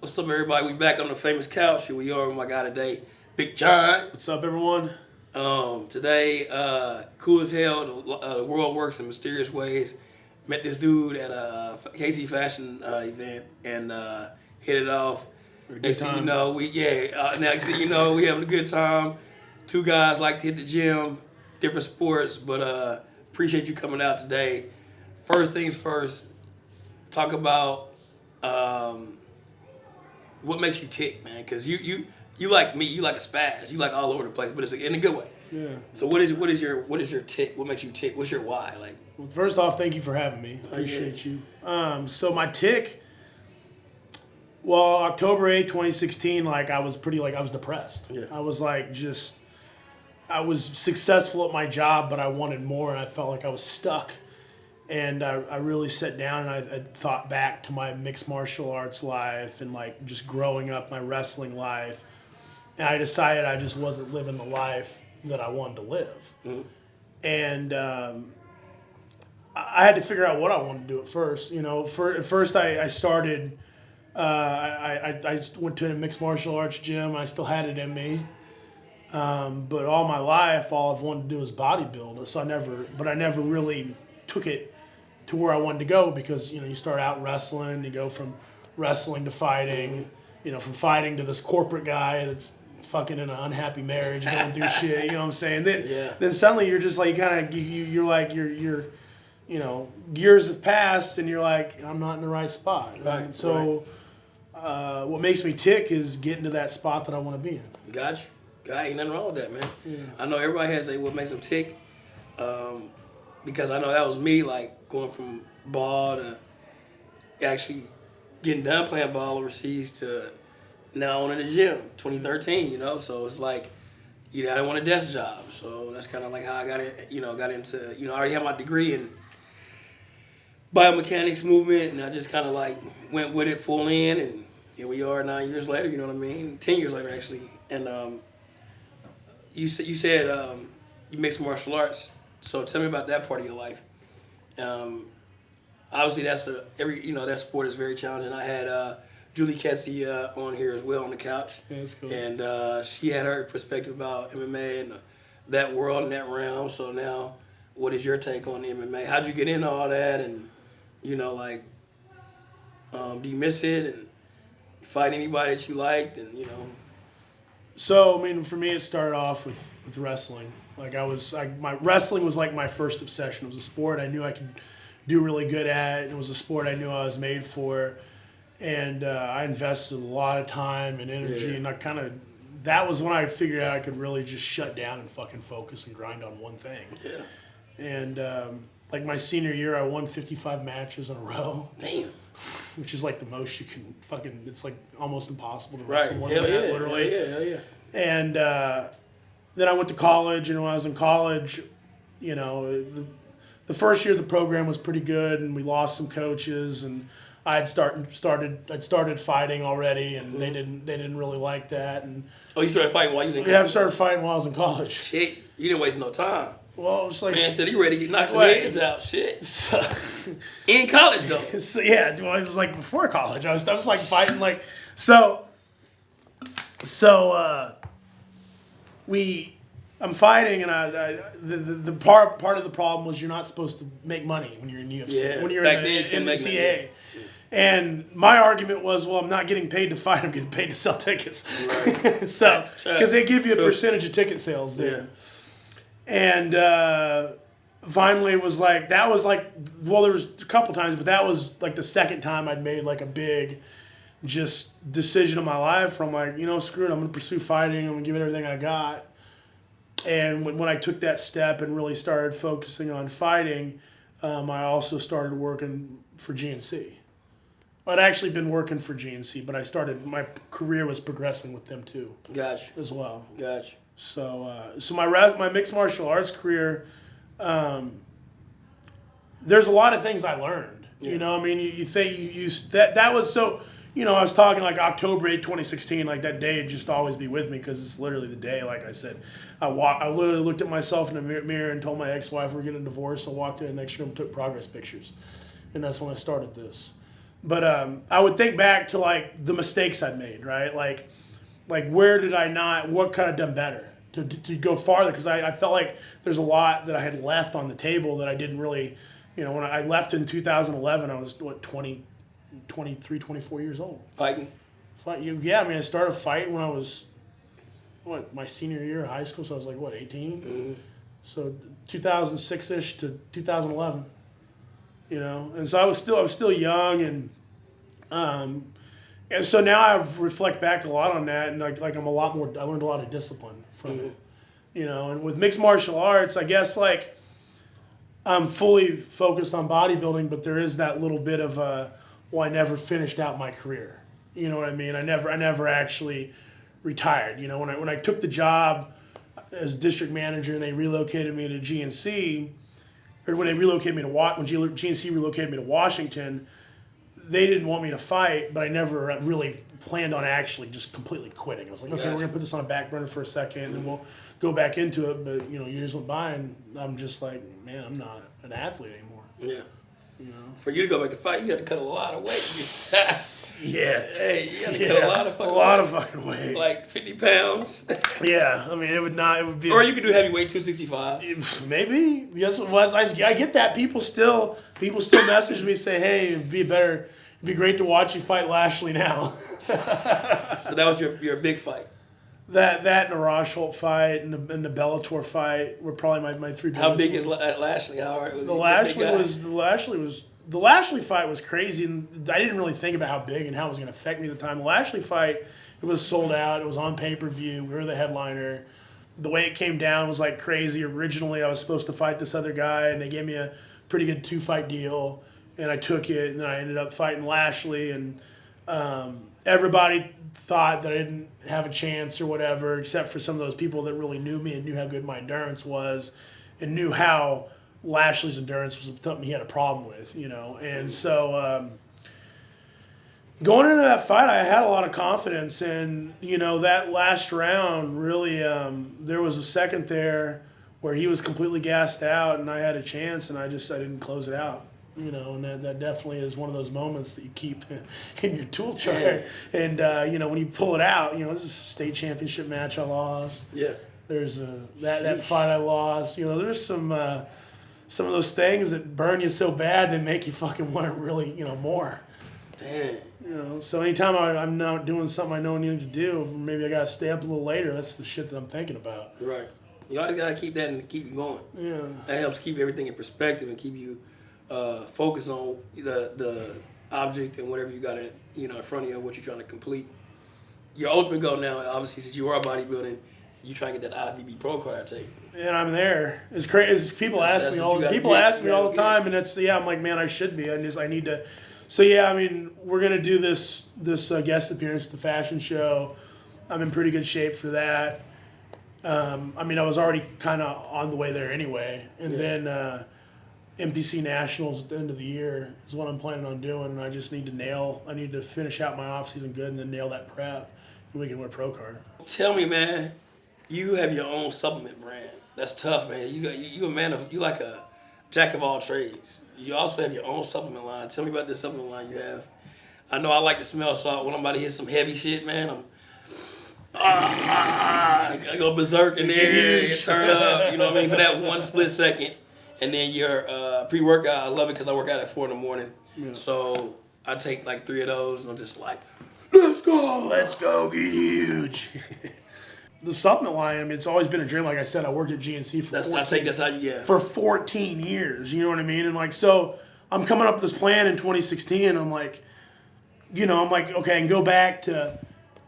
What's up, everybody? We back on the famous couch. Here we are with my guy today, Big John. What's up, everyone? Today, cool as hell. The world works in mysterious ways. Met this dude at a KC Fashion event and hit it off. Next thing you know, we having a good time. Two guys like to hit the gym, different sports, but appreciate you coming out today. First things first, talk about what makes you tick, man. Because you like me, you like a spaz, you like all over the place, but it's in a good way. Yeah. So what is your tick? What makes you tick? What's your why? Like, well, first off, thank you for having me. Appreciate you. So my tick. Well, October 8, 2016, I was depressed. Yeah. I was successful at my job, but I wanted more, and I felt like I was stuck. And I really sat down and I thought back to my mixed martial arts life and just growing up, my wrestling life. And I decided I just wasn't living the life that I wanted to live. Mm-hmm. And I had to figure out what I wanted to do at first. At first I started... I went to a mixed martial arts gym. I still had it in me, but all my life, all I've wanted to do is bodybuild. So I never really took it to where I wanted to go because you start out wrestling, you go from wrestling to fighting, from fighting to this corporate guy that's fucking in an unhappy marriage, going through shit. You know what I'm saying? Then suddenly you're just like you're years have passed and you're like, I'm not in the right spot. Right. So. What makes me tick is getting to that spot that I want to be in. Gotcha. Ain't nothing wrong with that, man. Yeah. I know everybody has what makes them tick, because I know that was me, like going from ball to actually getting done playing ball overseas to now owning the gym, 2013. So it's like, I didn't want a desk job, so that's kind of like how I got into. I already had my degree in biomechanics, movement, and I just kind of went with it full in, and here we are 9 years later. You know what I mean? 10 years later, actually. And you said you mixed martial arts. So tell me about that part of your life. Obviously, that sport is very challenging. I had Julie Ketsy on here as well on the couch. Yeah, that's cool. And she had her perspective about MMA and that world and that realm. So now, what is your take on the MMA? How'd you get into all that? And do you miss it? And fight anybody that you liked? And So for me, it started off with wrestling. My wrestling was like my first obsession. It was a sport I knew I could do really good at. It was a sport I knew I was made for, and I invested a lot of time and energy. Yeah. And that was when I figured out I could really just shut down and fucking focus and grind on one thing. Yeah. And my senior year, I won 55 matches in a row. Damn. Which is the most you can fucking. It's almost impossible to Right. wrestle more than that, literally. Hell yeah. And then I went to college, and when I was in college, the first year of the program was pretty good, and we lost some coaches, and I'd started fighting already, and they didn't really like that. And you started fighting while you was in college? Yeah, I started fighting while I was in college. Shit, you didn't waste no time. Well, it was like man said he ready to get knocked some heads out. Shit. So, in college though. So, yeah, well, it was before college. I was fighting I'm fighting, and the part of the problem was you're not supposed to make money when you're in UFC. Yeah. When you're Back in then, the CAA. And my argument was, well, I'm not getting paid to fight. I'm getting paid to sell tickets. Right. So because they give you a percentage of ticket sales there. Yeah. And finally it was there was a couple times, but that was the second time I'd made a big just decision of my life where I'm screw it, I'm going to pursue fighting, I'm going to give it everything I got. And when I took that step and really started focusing on fighting, I also started working for GNC. I'd actually been working for GNC, but my career was progressing with them too. Gotcha. As well. Gotcha. So my mixed martial arts career, there's a lot of things I learned. Yeah. You think that was so. I was talking October 8, 2016. That day would just always be with me because it's literally the day. Like I said, I literally looked at myself in the mirror and told my ex-wife we're getting a divorce. I walked in the next room, took progress pictures, and that's when I started this. But I would think back to like the mistakes I'd made, right? Like where did I not? What could I have done better to go farther? Because I felt like there's a lot that I had left on the table that I didn't really, when I left in 2011, I was what 23, 24 years old. Fighting. Yeah, I mean, I started fighting when I was my senior year of high school, so I was like 18. Mm-hmm. So 2006ish to 2011. And so I was still young, and so now I've reflect back a lot on that, and like I'm a lot more. I learned a lot of discipline from it, And with mixed martial arts, I guess like I'm fully focused on bodybuilding, but there is that little bit of I never finished out my career. You know what I mean? I never actually retired. When I took the job as district manager and they relocated me to GNC. Or when they relocated me to when GNC relocated me to Washington, they didn't want me to fight, but I never really planned on actually just completely quitting. I was like, okay, we're gonna put this on a back burner for a second, and we'll go back into it. But years went by, and I'm just like, man, I'm not an athlete anymore. Yeah. For you to go back to fight, you had to cut a lot of weight. Yeah. Hey, you had to cut a lot of fucking weight. Like 50 pounds. Yeah, I mean, it would be. Or you could do heavyweight 265. Maybe. Yes, it was. I get that. People still message me, say, hey, it'd be great to watch you fight Lashley now. So that was your big fight. That and the Rashford fight and the Bellator fight were probably my three. How big is Lashley? How was the Lashley fight was crazy, and I didn't really think about how big and how it was going to affect me at the time. The Lashley fight, it was sold out. It was on pay-per-view. We were the headliner. The way it came down was like crazy. Originally, I was supposed to fight this other guy, and they gave me a pretty good 2-fight deal, and I took it, and then I ended up fighting Lashley, and everybody thought that I didn't have a chance or whatever, except for some of those people that really knew me and knew how good my endurance was and knew how Lashley's endurance was something he had a problem with, And so going into that fight, I had a lot of confidence. And, that last round, really, there was a second there where he was completely gassed out and I had a chance and I didn't close it out. And that definitely is one of those moments that you keep in your tool chart. And, when you pull it out, it's a state championship match I lost. Yeah. There's that fight I lost. There's some of those things that burn you so bad they make you fucking want it really, more. Damn. So anytime I'm not doing something I know I need to do, maybe I got to stay up a little later, that's the shit that I'm thinking about. Right. You always got to keep that and keep you going. Yeah. That helps keep everything in perspective and keep you focused on the object and whatever you got in front of you, what you're trying to complete. Your ultimate goal now, obviously, since you are bodybuilding, you try to get that IFBB Pro card taken. And I'm there. It's crazy. People ask me all the time, and I'm like, man, I should be. I need to. So yeah, I mean, we're gonna do this guest appearance at the fashion show. I'm in pretty good shape for that. I mean, I was already kind of on the way there anyway, and then MPC Nationals at the end of the year is what I'm planning on doing, and I just need to finish out my off season good, and then nail that prep, and we can win a pro card. Tell me, man. You have your own supplement brand. That's tough, man. You a man of, you like a jack of all trades. You also have your own supplement line. Tell me about this supplement line you have. I know I like to smell salt. When I'm about to hit some heavy shit, man, I go berserk in there, you turn up, you know what I mean, for that one split second. And then your pre-workout, I love it because I work out at 4 a.m. Yeah. So I take like 3 of those and I'm just like, let's go, get huge. The supplement line, I mean, it's always been a dream. Like I said, I worked at GNC for 14 years. You know what I mean? And like, so I'm coming up with this plan in 2016. And I'm like, okay, I can go back to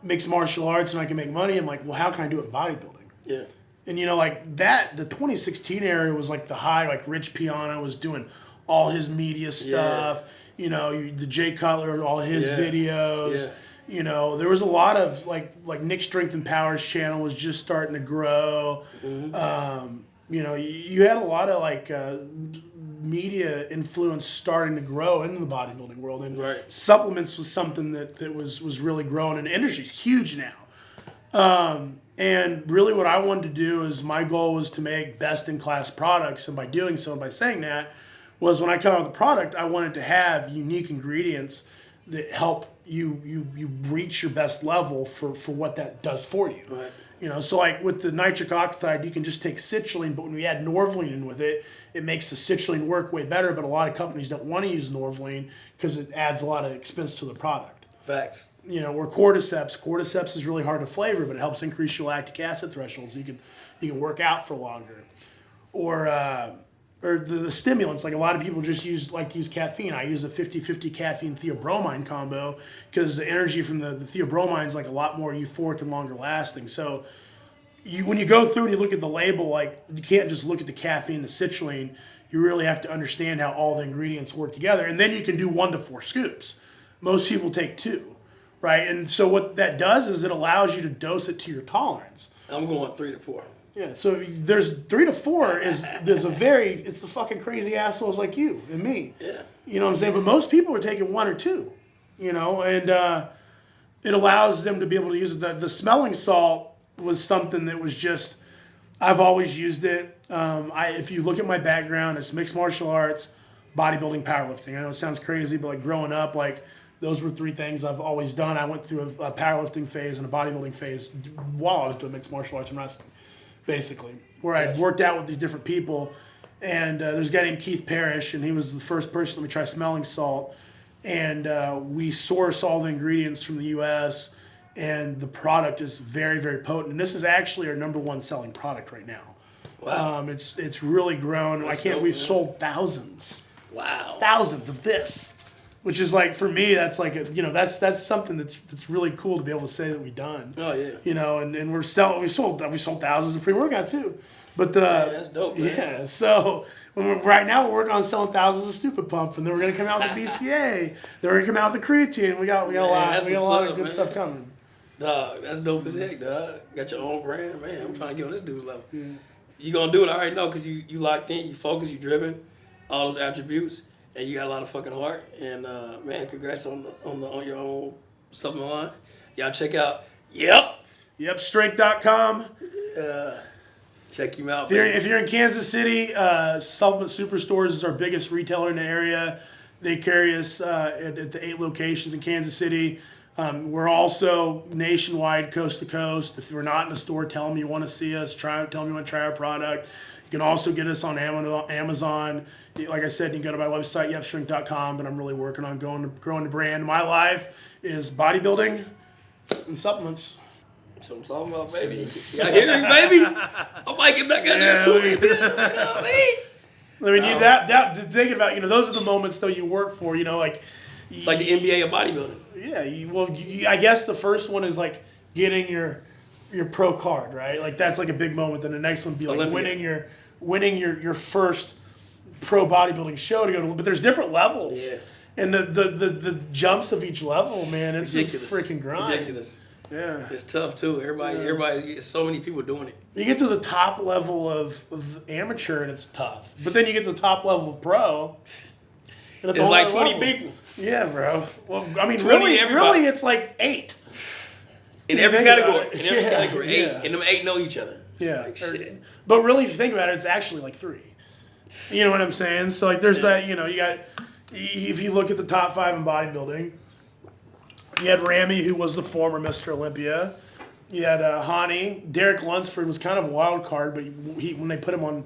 mixed martial arts and I can make money. I'm like, well, how can I do it in bodybuilding? Yeah. And like that, the 2016 area was like the high. Like Rich Piana was doing all his media stuff. Yeah. The Jay Cutler, all his videos. Yeah. There was a lot of like Nick Strength and Powers channel was just starting to grow. Mm-hmm. You had a lot of like media influence starting to grow into the bodybuilding world, and supplements was something that was really growing, and the industry's huge now. And really what I wanted to do is my goal was to make best in class products, and by doing so, and by saying that, was when I come out with a product, I wanted to have unique ingredients that help you reach your best level for what that does for you. Right. You know, so like with the nitric oxide, you can just take citrulline, but when we add Norvaline in with it, it makes the citrulline work way better. But a lot of companies don't want to use Norvaline because it adds a lot of expense to the product. Facts. You know, or cordyceps is really hard to flavor, but it helps increase your lactic acid threshold, so you can work out for longer. Or the stimulants, like a lot of people just use caffeine. I use a 50-50 caffeine theobromine combo because the energy from the theobromine is like a lot more euphoric and longer lasting. So when you go through and you look at the label, like you can't just look at the caffeine, the citrulline. You really have to understand how all the ingredients work together, and then you can do 1 to 4 scoops. Most people take 2, right? And so what that does is it allows you to dose it to your tolerance. I'm going 3 to 4. Yeah, so there's 3 to 4 it's the fucking crazy assholes like you and me. Yeah. You know what I'm saying? But most people are taking 1 or 2, you know, and it allows them to be able to use it. The smelling salt was something that was just, I've always used it. If you look at my background, it's mixed martial arts, bodybuilding, powerlifting. I know it sounds crazy, but like growing up, like those were 3 things I've always done. I went through a powerlifting phase and a bodybuilding phase while I was doing mixed martial arts and wrestling. Basically, where I worked out with these different people, and there's a guy named Keith Parrish, and he was the first person to let me try smelling salt, and we source all the ingredients from the U.S., and the product is very, very potent, and this is actually our #1 selling product right now. Wow. It's really grown. We've sold thousands. Wow. Thousands of this. Which is like, for me, that's like, that's something that's really cool to be able to say that we've done. Oh yeah. You know, and we sold thousands of pre-workout too. But that's dope, man. Yeah, so right now we're working on selling thousands of Stupid Pump, and then we're gonna come out with BCA. Then we're gonna come out with the creatine. We got a lot of good stuff coming. Dog, that's dope as heck, dog. Got your own brand, man. I'm trying to get on this dude's level. Yeah. You gonna do it? I already know, because you locked in, you focused, you driven, all those attributes. And you got a lot of fucking heart, and man, congrats on your own supplement line. Y'all check out Yepstrength.com. Check him out. If you're in Kansas City, Supplement Superstores is our biggest retailer in the area. They carry us at the 8 locations in Kansas City. We're also nationwide, coast to coast. If we're not in the store, tell them you want to see us. Tell them you want to try our product. You can also get us on Amazon. Like I said, you can go to my website, yepstrength.com, but I'm really working on growing the brand. My life is bodybuilding and supplements. That's what I'm talking about, baby. Y'all hearing, baby? I might get back out there, too. You know what I mean? That thinking about, those are the moments, though, you work for, like... It's like the NBA of bodybuilding. Yeah, I guess the first one is, like, getting your pro card, right? Like, that's, like, a big moment. Then the next one would be, like, Olympia. winning your first pro bodybuilding show to go to, but there's different levels. Yeah. And the jumps of each level, man, it's ridiculous. A freaking grind. Ridiculous. Yeah. It's tough too. Everybody, so many people doing it. You get to the top level of amateur and it's tough. But then you get to the top level of pro. And it's like 20 people. Yeah, bro. Well, I mean, really it's like 8. In every category. In every category. 8. Yeah. And them 8 know each other. Yeah. Like, shit. But really, if you think about it, it's actually like 3. You know what I'm saying? So, like, there's that, you got, if you look at the top 5 in bodybuilding, you had Ramy, who was the former Mr. Olympia. You had Hani. Derek Lunsford was kind of a wild card, but when they put him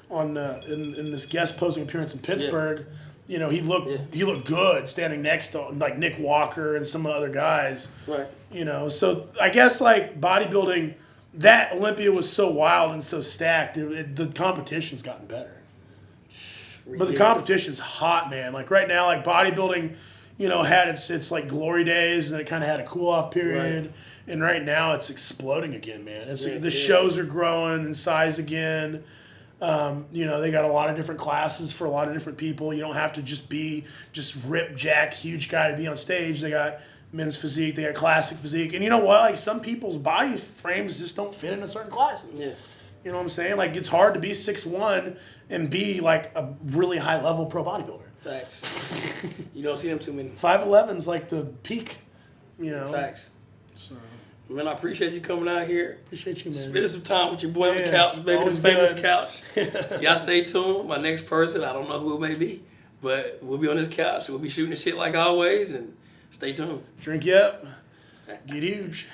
in this guest posing appearance in Pittsburgh, he looked good standing next to like Nick Walker and some other guys. Right. So I guess like bodybuilding, that Olympia was so wild and so stacked. The competition's gotten better. But the competition's hot, man. Like right now, like bodybuilding, had its like glory days, and it kind of had a cool off period. Right. And right now, it's exploding again, man. The shows are growing in size again. They got a lot of different classes for a lot of different people. You don't have to just be rip, jack, huge guy to be on stage. They got men's physique, they got classic physique, and you know what? Like some people's body frames just don't fit into certain classes. Yeah. You know what I'm saying? Like it's hard to be 6'1" and be like a really high level pro bodybuilder. Facts. You don't see them too many. 5'11's like the peak. Facts. So. Man, I appreciate you coming out here. Appreciate you, man. Spending some time with your boy on the couch, baby, this famous couch. Y'all stay tuned. My next person, I don't know who it may be, but we'll be on this couch. We'll be shooting the shit like always and Stay tuned. Drink you up. Get huge.